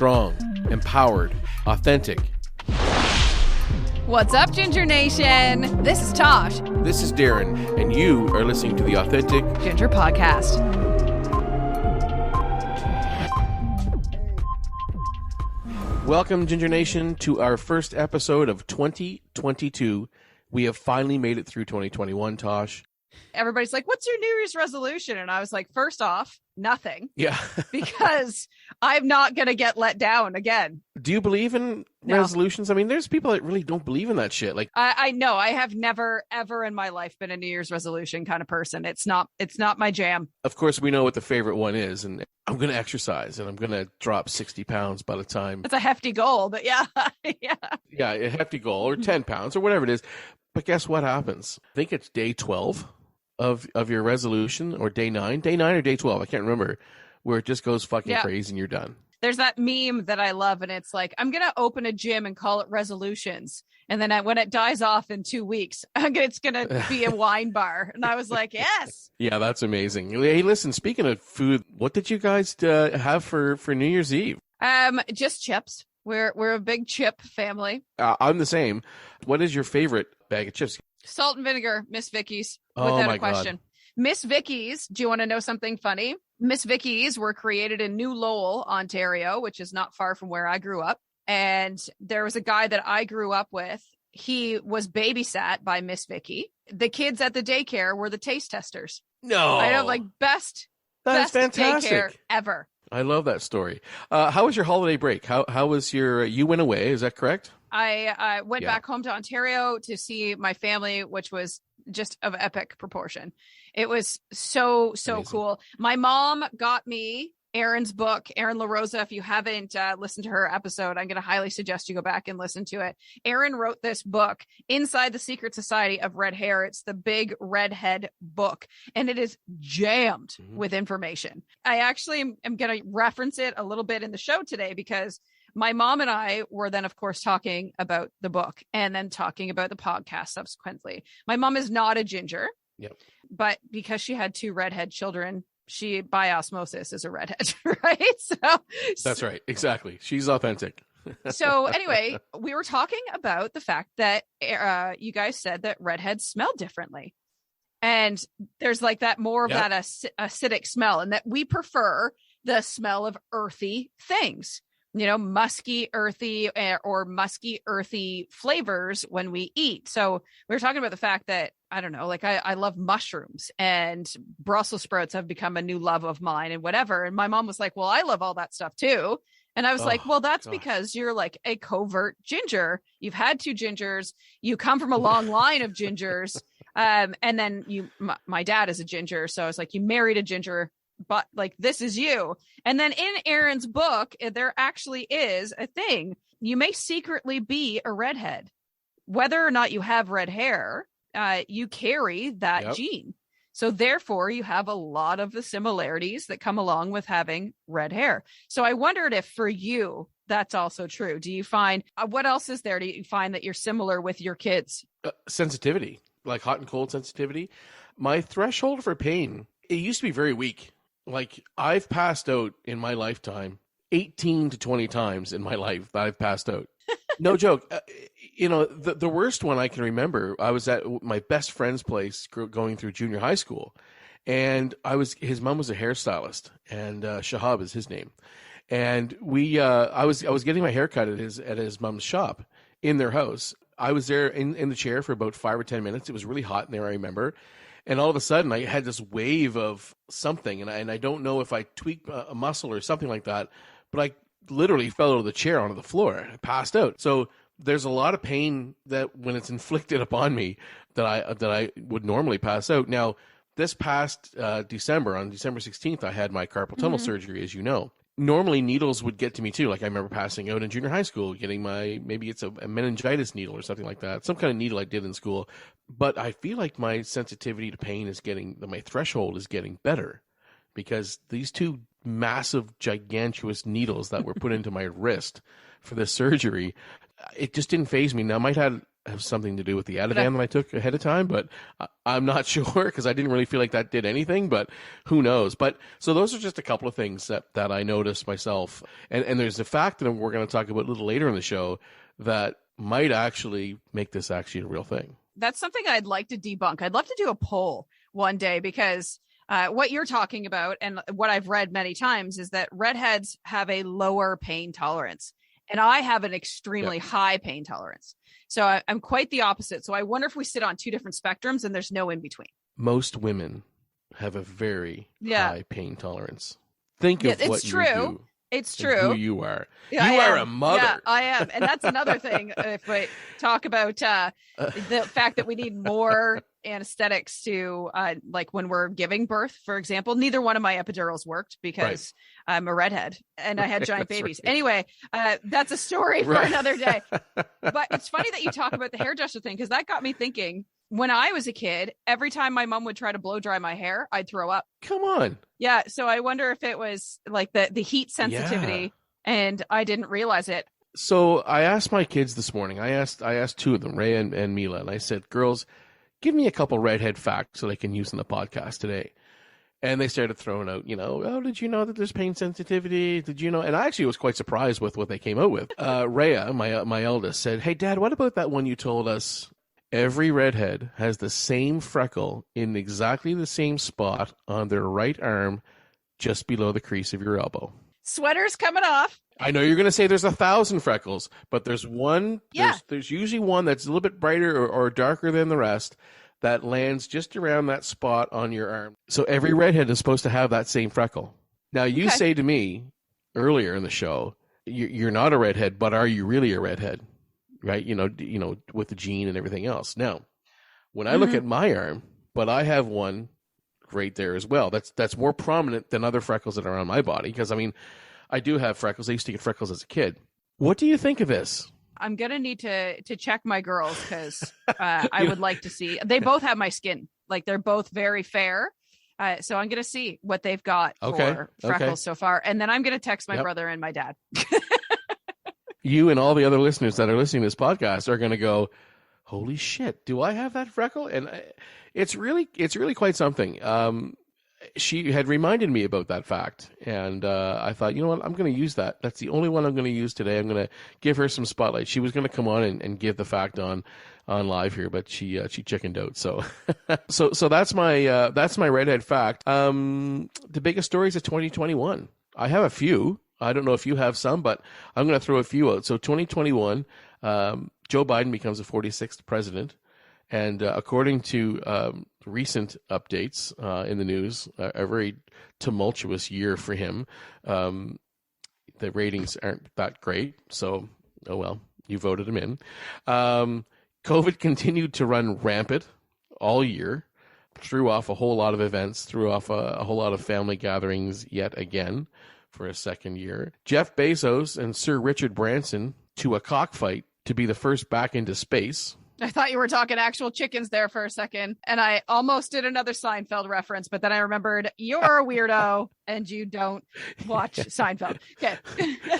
strong, empowered, authentic. What's up, Ginger Nation? This is Tosh. This is Darren, and you are listening to the Authentic Ginger Podcast. Welcome, Ginger Nation, to our first episode of 2022. We have finally made it through 2021, Tosh. Everybody's like, what's your New Year's resolution? And I was like, first off, nothing. Yeah. Because I'm not going to get let down again. Do you believe in resolutions? I mean, there's people that really don't believe in that shit. Like, I know I have never, ever in my life been a New Year's resolution kind of person. It's not my jam. Of course, we know what the favorite one is. And I'm going to exercise and I'm going to drop 60 pounds by the time. It's a hefty goal, but yeah. Yeah, a hefty goal or 10 pounds or whatever it is. But guess what happens? I think it's day 12 of your resolution, or day 9 or day 12. I can't remember, where it just goes fucking crazy and you're done. There's that meme that I love, and it's like, I'm going to open a gym and call it resolutions. And then when it dies off in 2 weeks, it's going to be a wine bar. And I was like, yes. Yeah, that's amazing. Hey, listen, speaking of food, what did you guys have for New Year's Eve? Just chips. We're a big chip family. I'm the same. What is your favorite bag of chips? Salt and vinegar, Miss Vicky's, without a question. God. Miss Vicky's, do you want to know something funny? Miss Vicky's were created in New Lowell, Ontario, which is not far from where I grew up. And there was a guy that I grew up with. He was babysat by Miss Vicky. The kids at the daycare were the taste testers. No. I know, like best fantastic. Daycare ever. I love that story. How was your holiday break? How was you went away, is that correct? I went back home to Ontario to see my family, which was just of epic proportion. It was so Amazing. Cool. My mom got me Erin's book, Erin LaRosa. If you haven't listened to her episode, I'm going to highly suggest you go back and listen to it. Erin wrote this book, Inside the Secret Society of Red Hair. It's the big redhead book, and it is jammed with information. I actually am going to reference it a little bit in the show today because my mom and I were then, of course, talking about the book and then talking about the podcast subsequently. My mom is not a ginger, but because she had 2 redhead children, she, by osmosis, is a redhead, right? So that's right. Exactly. She's authentic. So anyway, we were talking about the fact that you guys said that redheads smell differently. And there's like that more of that acidic smell, and that we prefer the smell of earthy things. You know, musky, earthy, or musky, earthy flavors when we eat. So we were talking about the fact that, I don't know, like I love mushrooms, and Brussels sprouts have become a new love of mine and whatever. And my mom was like, well, I love all that stuff too. And I was like, well, that's because you're like a covert ginger. You've had 2 gingers. You come from a long line of gingers. And then my dad is a ginger. So I was like, you married a ginger, but like, this is you. And then in Erin's book, there actually is a thing. You may secretly be a redhead. Whether or not you have red hair, you carry that gene. So therefore, you have a lot of the similarities that come along with having red hair. So I wondered if for you, that's also true. Do you find, what else is there? Do you find that you're similar with your kids? Sensitivity, like hot and cold sensitivity. My threshold for pain, it used to be very weak. Like, I've passed out in my lifetime 18 to 20 times in my life that I've passed out. No joke. The worst one I can remember, I was at my best friend's place going through junior high school. And his mom was a hairstylist, and Shahab is his name. And I was getting my hair cut at his mom's shop in their house. I was there in the chair for about 5 or 10 minutes. It was really hot in there, I remember. And all of a sudden, I had this wave of something, and I don't know if I tweaked a muscle or something like that, but I literally fell out of the chair onto the floor. I passed out. So there's a lot of pain that when it's inflicted upon me that I would normally pass out. Now, this past December, on December 16th, I had my carpal tunnel surgery, as you know. Normally, needles would get to me too. Like, I remember passing out in junior high school, getting maybe it's a meningitis needle or something like that. Some kind of needle I did in school. But I feel like my sensitivity to pain my threshold is getting better, because these 2 massive, gigantuous needles that were put into my wrist for this surgery, it just didn't faze me. Now, I might have have something to do with the Ativan that I took ahead of time, but I'm not sure because I didn't really feel like that did anything, but who knows. But so those are just a couple of things that I noticed myself. And there's a fact that we're going to talk about a little later in the show that might actually make this actually a real thing. That's something I'd like to debunk. I'd love to do a poll one day because what you're talking about and what I've read many times is that redheads have a lower pain tolerance. And I have an extremely high pain tolerance. So I'm quite the opposite. So I wonder if we sit on two different spectrums and there's no in between. Most women have a very high pain tolerance. Think of what you do. It's true. Who you are. Yeah, you are a mother. Yeah, I am. And that's another thing. If we talk about the fact that we need more anesthetics to like when we're giving birth, for example, neither one of my epidurals worked because I'm a redhead and I had giant babies. Right. Anyway, that's a story for another day. But it's funny that you talk about the hairdresser thing because that got me thinking. When I was a kid, every time my mom would try to blow dry my hair, I'd throw up. Come on. Yeah. So I wonder if it was like the heat sensitivity and I didn't realize it. So I asked my kids this morning, I asked two of them, Ray and Mila, and I said, girls, give me a couple redhead facts that I can use in the podcast today. And they started throwing out, oh, did you know that there's pain sensitivity? Did you know? And I actually was quite surprised with what they came out with. Rhea, my eldest, said, hey, Dad, what about that one you told us? Every redhead has the same freckle in exactly the same spot on their right arm, just below the crease of your elbow. Sweater's coming off. I know you're going to say there's 1,000 freckles, but there's one. Yeah. There's usually one that's a little bit brighter or darker than the rest that lands just around that spot on your arm. So every redhead is supposed to have that same freckle. Now, you say to me earlier in the show, you're not a redhead, but are you really a redhead? Right, with the gene and everything else. Now, when I look at my arm, but I have one right there as well. That's more prominent than other freckles that are on my body because I do have freckles. I used to get freckles as a kid. What do you think of this? I'm gonna need to check my girls because I would like to see. They both have my skin. Like they're both very fair. So I'm gonna see what they've got for freckles so far, and then I'm gonna text my brother and my dad. You and all the other listeners that are listening to this podcast are going to go, holy shit, do I have that freckle? And it's really quite something. She had reminded me about that fact. And I thought, you know what, I'm going to use that. That's the only one I'm going to use today. I'm going to give her some spotlight. She was going to come on and give the fact on live here, but she chickened out. So, so that's my redhead fact. The biggest stories of 2021. I have a few. I don't know if you have some, but I'm going to throw a few out. So 2021, Joe Biden becomes the 46th president. And according to recent updates in the news, a very tumultuous year for him. The ratings aren't that great. So, oh well, you voted him in. COVID continued to run rampant all year. Threw off a whole lot of events, threw off a whole lot of family gatherings yet again. For a second year. Jeff Bezos and Sir Richard Branson to a cockfight to be the first back into space. I thought you were talking actual chickens there for a second. And I almost did another Seinfeld reference, but then I remembered you're a weirdo and you don't watch Seinfeld. Okay.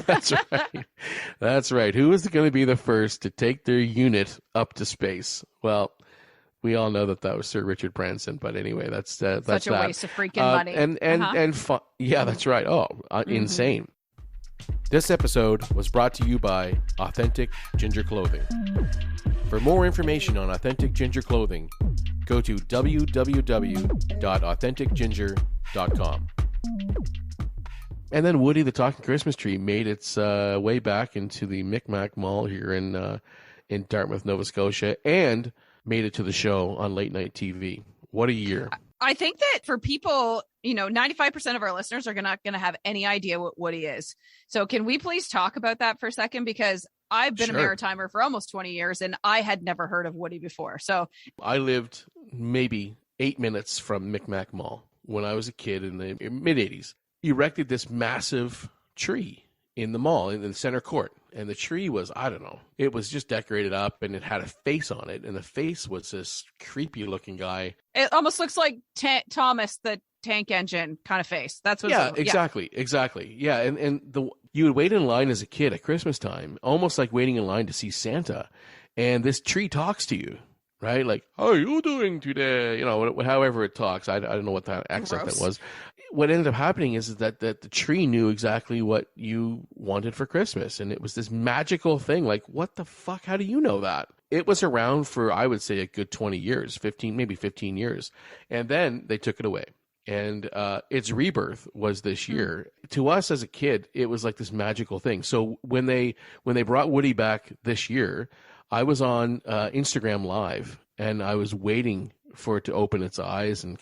That's right. That's right. Who is going to be the first to take their unit up to space? Well, we all know that was Sir Richard Branson, but anyway, that's such a waste of freaking money. Yeah, that's right. Oh, insane. This episode was brought to you by Authentic Ginger Clothing. For more information on Authentic Ginger Clothing, go to www.authenticginger.com. And then Woody the Talking Christmas Tree made its way back into the Micmac Mall here in Dartmouth, Nova Scotia, and made it to the show on late night TV. What a year. I think that for people, 95% of our listeners are not going to have any idea what Woody is. So can we please talk about that for a second? Because I've been a Maritimer for almost 20 years and I had never heard of Woody before. So I lived maybe 8 minutes from Micmac Mall when I was a kid in the mid 80s. Erected this massive tree in the mall, in the center court. And the tree was, I don't know, it was just decorated up and it had a face on it. And the face was this creepy looking guy. It almost looks like Thomas, the tank engine kind of face. That's what exactly. Yeah. And you would wait in line as a kid at Christmas time, almost like waiting in line to see Santa. and this tree talks to you, right? Like, how are you doing today? However it talks. I don't know what that accent Gross. that was. What ended up happening is that the tree knew exactly what you wanted for Christmas. And it was this magical thing. Like, what the fuck? How do you know that? It was around for, I would say, a good 20 years, maybe 15 years. And then they took it away. And its rebirth was this year. To us as a kid, it was like this magical thing. So when they brought Woody back this year, I was on Instagram Live, and I was waiting for it to open its eyes, and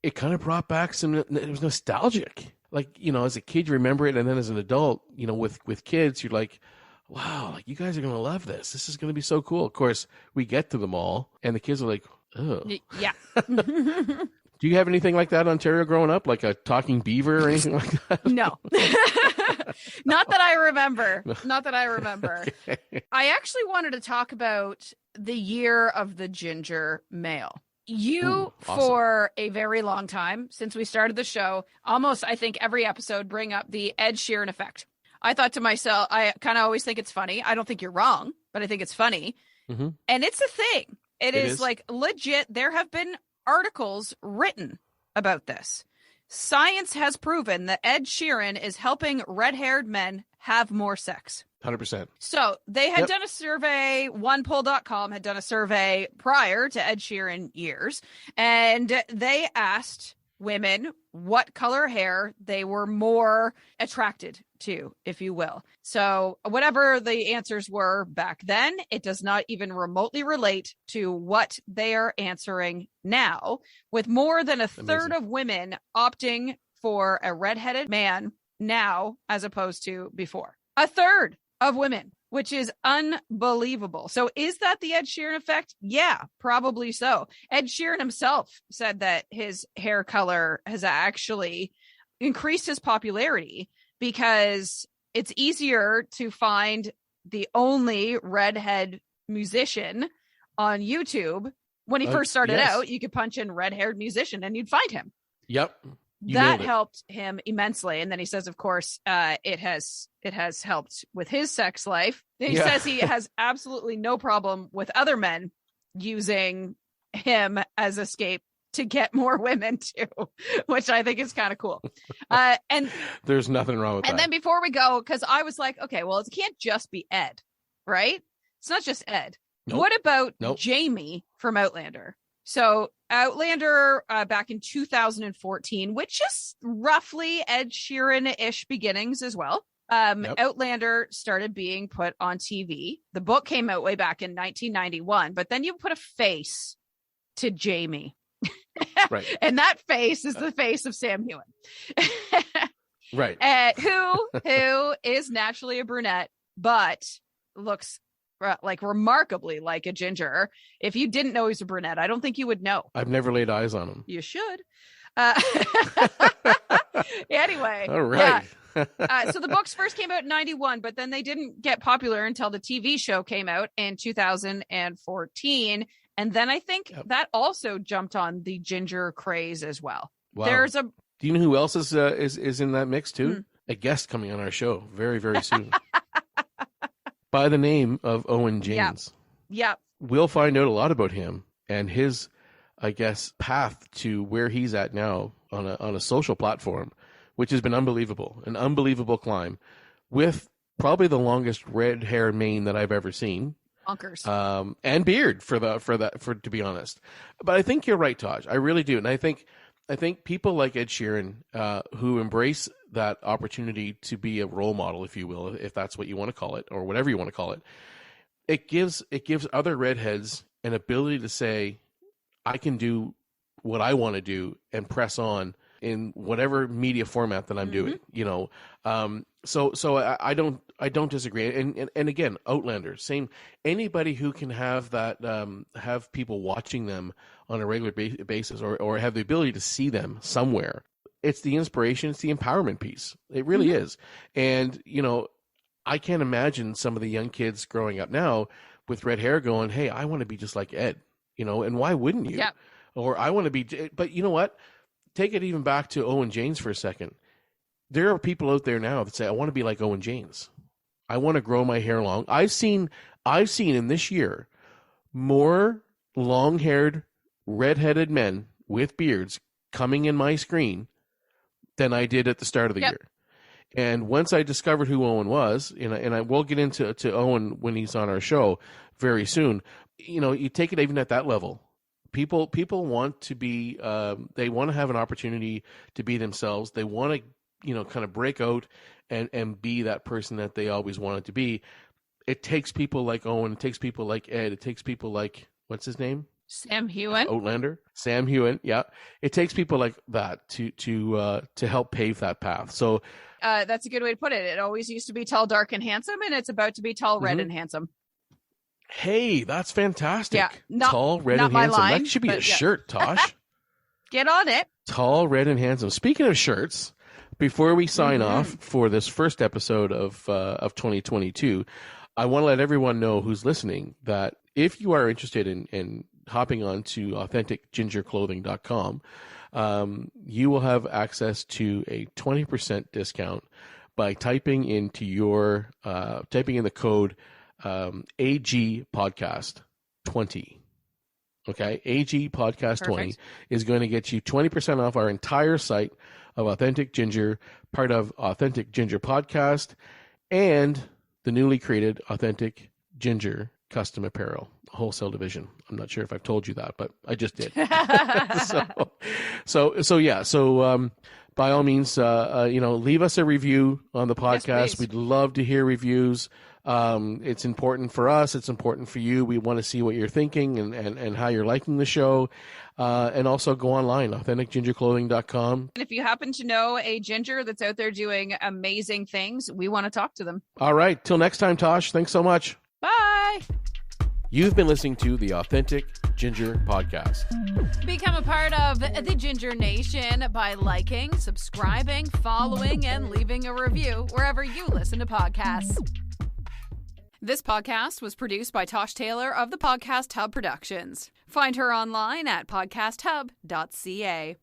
it kind of brought back it was nostalgic. Like, as a kid, you remember it, and then as an adult, with kids, you're like, wow, like, you guys are going to love this. This is going to be so cool. Of course, we get to the mall, and the kids are like, oh. Yeah. Do you have anything like that in Ontario growing up, like a talking beaver or anything like that? No. Not that I remember. Not that I remember. Okay. I actually wanted to talk about the year of the ginger male. You, awesome. For a very long time, since we started the show, almost, I think, every episode bring up the Ed Sheeran effect. I thought to myself, I kind of always think it's funny. I don't think you're wrong, but I think it's funny. Mm-hmm. And it's a thing. It is like legit. There have been articles written about this. Science has proven that Ed Sheeran is helping red-haired men have more sex. 100%. So they had done a survey, onepoll.com had done a survey prior to Ed Sheeran years, and they asked women what color hair they were more attracted to, if you will. So whatever the answers were back then, it does not even remotely relate to what they are answering now, with more than a third of women opting for a redheaded man now as opposed to before. A third of women, which is unbelievable. So is that the Ed Sheeran effect? Yeah, probably so. Ed Sheeran himself said that his hair color has actually increased his popularity because it's easier to find the only redhead musician on YouTube. When he first started out, you could punch in red-haired musician and you'd find him. Yep. That helped him immensely. And then he says, of course, it has helped with his sex life. He says he has absolutely no problem with other men using him as escape to get more women too, which I think is kind of cool. And there's nothing wrong with that. And then before we go, because I was like, okay, well, it can't just be Ed, right? It's not just Ed. Nope. What about Jamie from Outlander? So Outlander back in 2014, which is roughly Ed Sheeran-ish beginnings as well. Outlander started being put on TV. The book came out way back in 1991, but then you put a face to Jamie. Right. And that face is the face of Sam Heughan. Right. Who is naturally a brunette, but looks like remarkably like a ginger. If you didn't know he's a brunette, I don't think you would know. I've never laid eyes on him. You should. Anyway. All right. So the books first came out in 91, but then they didn't get popular until the TV show came out in 2014. And then I think that also jumped on the ginger craze as well. Wow. Do you know who else is in that mix too? A guest coming on our show very, very soon. By the name of Owen James. Yeah. We'll find out a lot about him and his, I guess, path to where he's at now on a social platform, which has been unbelievable, an unbelievable climb, with probably the longest red hair mane that I've ever seen. Bonkers. And beard for to be honest. But I think you're right, Taj. I really do. And I think people like Ed Sheeran, who embrace that opportunity to be a role model, if you will, if that's what you want to call it, or whatever you want to call it, it gives other redheads an ability to say, I can do what I want to do and press on in whatever media format that I'm doing, So I don't disagree. And again, Outlander, same. Anybody who can have that, have people watching them on a regular basis, or have the ability to see them somewhere. It's the inspiration. It's the empowerment piece. It really is. And I can't imagine some of the young kids growing up now with red hair going, "Hey, I want to be just like Ed," and why wouldn't you? Yeah. Or I want to be. But you know what? Take it even back to Owen James for a second. There are people out there now that say, I want to be like Owen James. I want to grow my hair long. I've seen I've seen in this year more long-haired, red-headed men with beards coming in my screen than I did at the start of the year. And once I discovered who Owen was, and I will get into Owen when he's on our show very soon, you take it even at that level. People want to be, they want to have an opportunity to be themselves. They want to, kind of break out and be that person that they always wanted to be. It takes people like Owen. It takes people like Ed. It takes people like, what's his name? Sam Hewen. Outlander. Sam Hewen. Yeah. It takes people like that to help pave that path. So that's a good way to put it. It always used to be tall, dark, and handsome, and it's about to be tall, red, and handsome. Hey, that's fantastic. Yeah, tall, red, and handsome. Line, that should be a shirt, Tosh. Get on it. Tall, red, and handsome. Speaking of shirts, before we sign off for this first episode of 2022, I want to let everyone know who's listening that if you are interested in hopping on to authenticgingerclothing.com, you will have access to a 20% discount by typing in the code AG Podcast 20. Okay, AG Podcast 20 is going to get you 20% off our entire site of Authentic Ginger, part of Authentic Ginger Podcast, and the newly created Authentic Ginger Custom Apparel wholesale division. I'm not sure if I've told you that, but I just did. So by all means, leave us a review on the podcast. Yes, we'd love to hear reviews. It's important for us. It's important for you. We want to see what you're thinking and how you're liking the show. And also go online, authenticgingerclothing.com. And if you happen to know a ginger that's out there doing amazing things, we want to talk to them. All right. Till next time, Tosh. Thanks so much. Bye. You've been listening to the Authentic Ginger Podcast. Become a part of the Ginger Nation by liking, subscribing, following, and leaving a review wherever you listen to podcasts. This podcast was produced by Tosh Taylor of the Podcast Hub Productions. Find her online at podcasthub.ca.